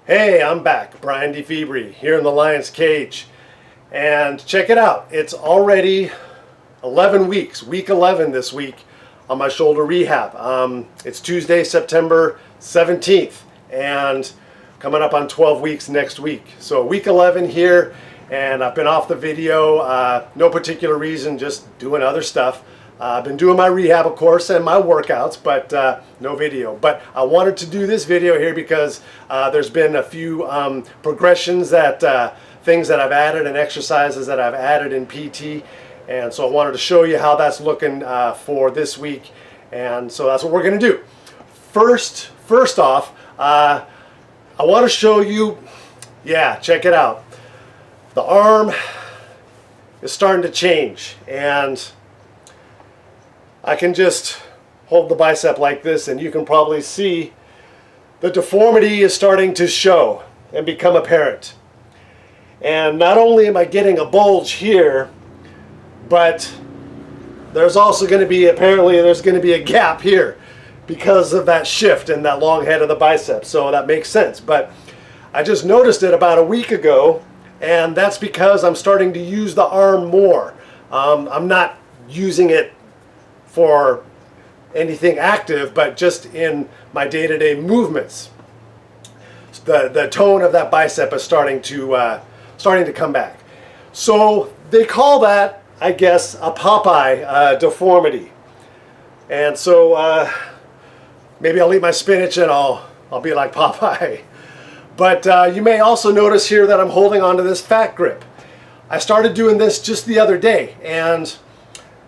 Hey, I'm back, Brian DeFibri, here in the Lion's Cage. And check it out, it's already 11 weeks, week 11 this week on my shoulder rehab. It's Tuesday, September 17th, and coming up on 12 weeks next week. So week 11 here, and I've been off the video, no particular reason, just doing other stuff. I've been doing my rehab, of course, and my workouts, but no video. But I wanted to do this video here because there's been a few progressions that things that I've added and exercises that I've added in PT, and so I wanted to show you how that's looking for this week. And so that's what we're going to do. First off, I want to show you, check it out. The arm is starting to change, and I can just hold the bicep like this, and you can probably see the deformity is starting to show and become apparent. And not only am I getting a bulge here, but there's also going to be, apparently there's going to be a gap here because of that shift in that long head of the bicep. So that makes sense. But I just noticed it about a week ago, and that's because I'm starting to use the arm more. I'm not using it for anything active, but just in my day-to-day movements. The tone of that bicep is starting to come back. So they call that, I guess, a Popeye deformity. And so maybe I'll eat my spinach and I'll be like Popeye. But you may also notice here that I'm holding onto this fat grip. I started doing this just the other day, and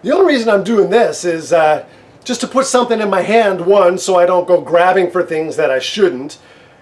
the only reason I'm doing this is just to put something in my hand, one, so I don't go grabbing for things that I shouldn't,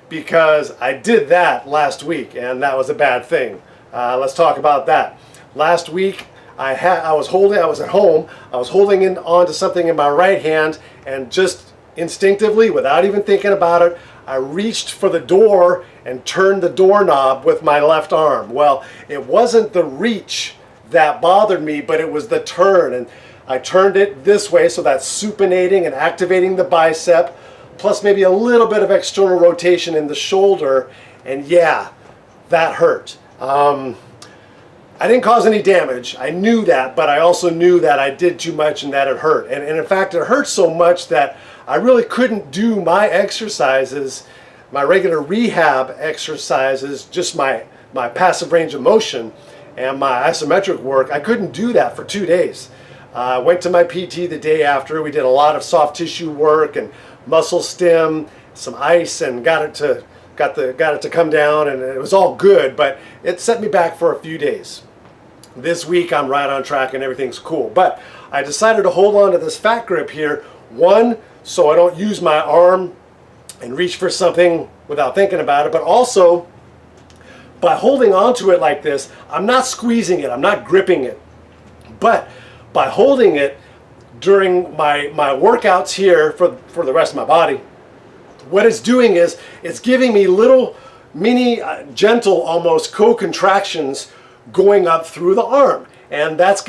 because I did that last week, and that was a bad thing. Let's talk about that. Last week, I was at home, I was holding onto something in my right hand, and just instinctively, without even thinking about it, I reached for the door and turned the doorknob with my left arm. Well, it wasn't the reach that bothered me, but it was the turn, and I turned it this way, so that's supinating and activating the bicep, plus maybe a little bit of external rotation in the shoulder, and yeah, that hurt. I didn't cause any damage, I knew that, but I also knew that I did too much and that it hurt. And in fact, it hurt so much that I really couldn't do my exercises, my regular rehab exercises, just my passive range of motion and my isometric work. I couldn't do that for 2 days. I went to my PT the day after. We did a lot of soft tissue work and muscle stim, some ice, and got it to come down, and it was all good, but it set me back for a few days. This week I'm right on track and everything's cool. But I decided to hold on to this fat grip here, one, so I don't use my arm and reach for something without thinking about it, but also by holding onto it like this, I'm not squeezing it, I'm not gripping it, but by holding it during my workouts here for the rest of my body, what it's doing is it's giving me little mini gentle almost co-contractions going up through the arm, and that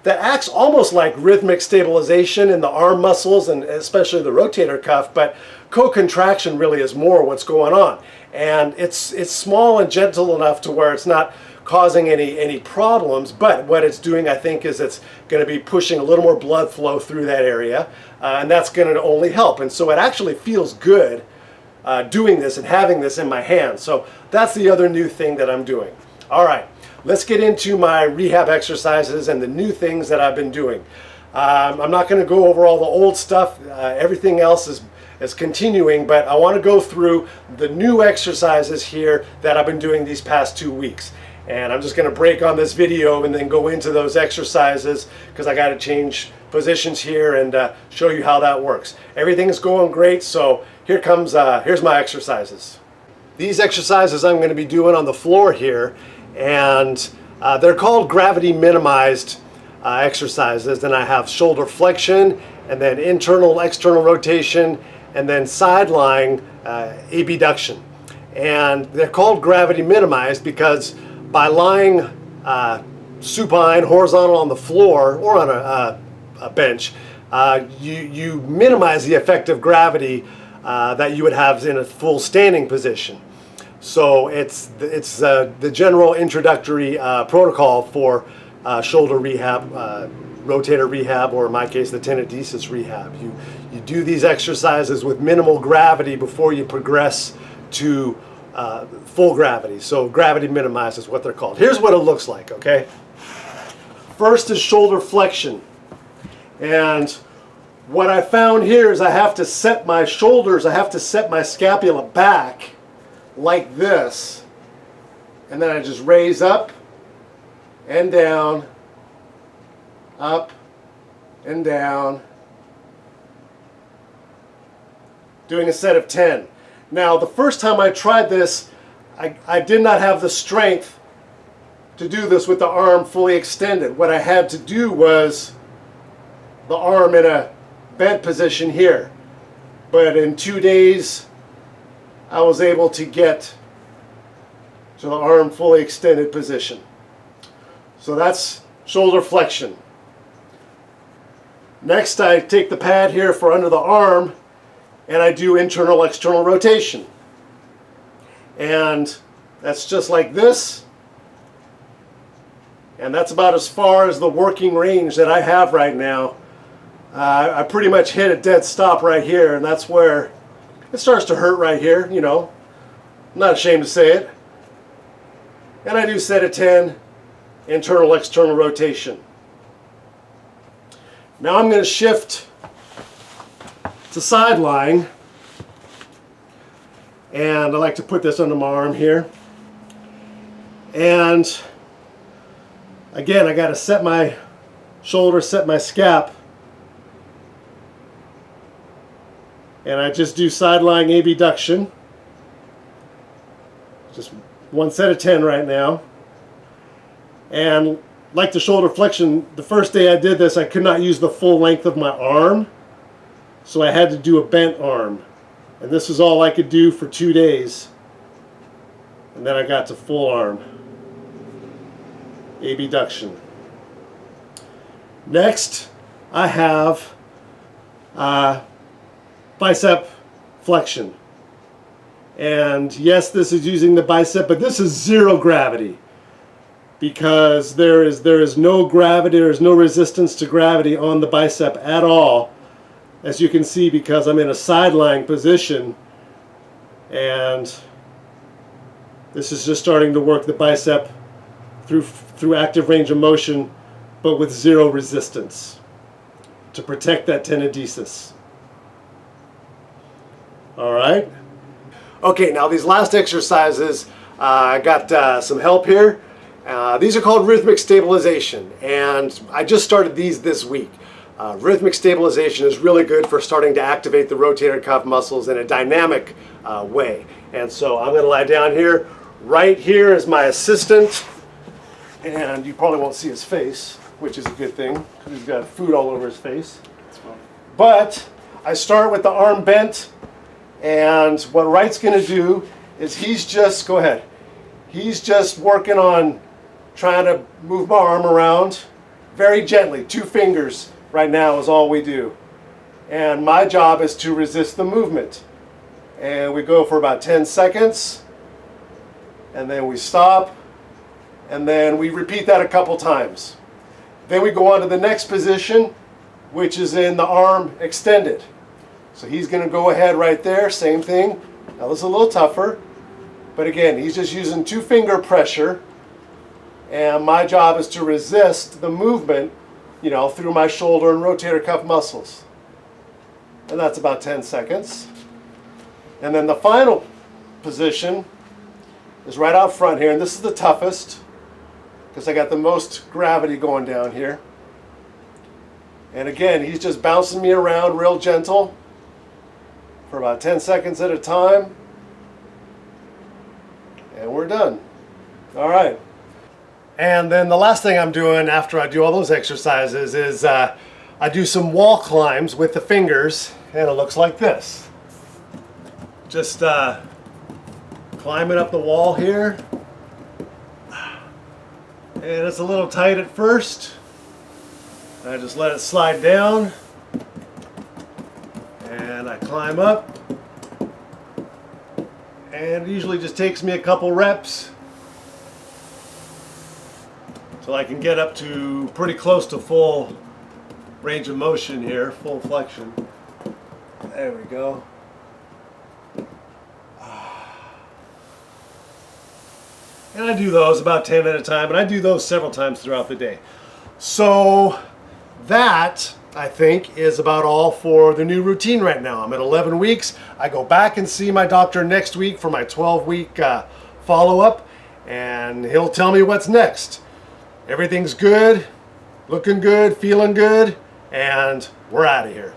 acts almost like rhythmic stabilization in the arm muscles and especially the rotator cuff, but co-contraction really is more what's going on. And it's small and gentle enough to where it's not causing any problems, but what it's doing, I think, is it's going to be pushing a little more blood flow through that area, and that's going to only help. And so it actually feels good doing this and having this in my hand. So that's the other new thing that I'm doing. All right, let's get into my rehab exercises and the new things that I've been doing. I'm not going to go over all the old stuff. Everything else is continuing, but I want to go through the new exercises here that I've been doing these past 2 weeks. And I'm just going to break on this video and then go into those exercises because I got to change positions here and show you how that works. Everything is going great, so here's my exercises. These exercises I'm going to be doing on the floor here, and they're called gravity minimized exercises. And I have shoulder flexion, and then internal external rotation, and then side lying abduction. And they're called gravity minimized because by lying supine, horizontal on the floor or on a bench, you minimize the effect of gravity that you would have in a full standing position. So it's the general introductory protocol for shoulder rehab, rotator rehab, or in my case, the tenodesis rehab. You do these exercises with minimal gravity before you progress to full gravity. So gravity minimized is what they're called. Here's what it looks like, okay? First is shoulder flexion. And what I found here is I have to set my shoulders, I have to set my scapula back like this. And then I just raise up and down, up and down, doing a set of 10. Now, the first time I tried this, I did not have the strength to do this with the arm fully extended. What I had to do was the arm in a bent position here. But in 2 days, I was able to get to the arm fully extended position. So that's shoulder flexion. Next, I take the pad here for under the arm and I do internal external rotation. And that's just like this. And that's about as far as the working range that I have right now. I pretty much hit a dead stop right here, and that's where it starts to hurt right here, you know. I'm not ashamed to say it. And I do set of 10 internal external rotation. Now I'm going to shift to side lying, and I like to put this under my arm here. And again, I got to set my shoulder, set my scap, and I just do side lying abduction. Just one set of 10 right now. And like the shoulder flexion, the first day I did this, I could not use the full length of my arm, so I had to do a bent arm. And this is all I could do for 2 days. And then I got to full arm abduction. Next, I have bicep flexion. And yes, this is using the bicep, but this is zero gravity, because there is no gravity, there is no resistance to gravity on the bicep at all, as you can see, because I'm in a side lying position, and this is just starting to work the bicep through active range of motion, but with zero resistance to protect that tenodesis. All right. Okay, now these last exercises, I got some help here. These are called rhythmic stabilization, and I just started these this week. Rhythmic stabilization is really good for starting to activate the rotator cuff muscles in a dynamic way. And so I'm going to lie down here. Right here is my assistant, and you probably won't see his face, which is a good thing, because he's got food all over his face. But I start with the arm bent. And what Wright's going to do is he's just working on trying to move my arm around very gently. 2 fingers right now is all we do. And my job is to resist the movement. And we go for about 10 seconds. And then we stop. And then we repeat that a couple times. Then we go on to the next position, which is in the arm extended. So he's going to go ahead right there, same thing. Now this is a little tougher, but again, he's just using 2 finger pressure, and my job is to resist the movement, you know, through my shoulder and rotator cuff muscles. And that's about 10 seconds. And then the final position is right out front here, and this is the toughest because I got the most gravity going down here. And again, he's just bouncing me around real gentle for about 10 seconds at a time, and we're done. All right. And then the last thing I'm doing after I do all those exercises is I do some wall climbs with the fingers, and it looks like this. Just climbing up the wall here, and it's a little tight at first. I just let it slide down, and I climb up, And it usually just takes me a couple reps till I can get up to pretty close to full range of motion here, full flexion. There we go. And I do those about 10 at a time, and I do those several times throughout the day. So that, I think, is about all for the new routine right now. I'm at 11 weeks. I go back and see my doctor next week for my 12-week follow-up, and he'll tell me what's next. Everything's good, looking good, feeling good, and we're out of here.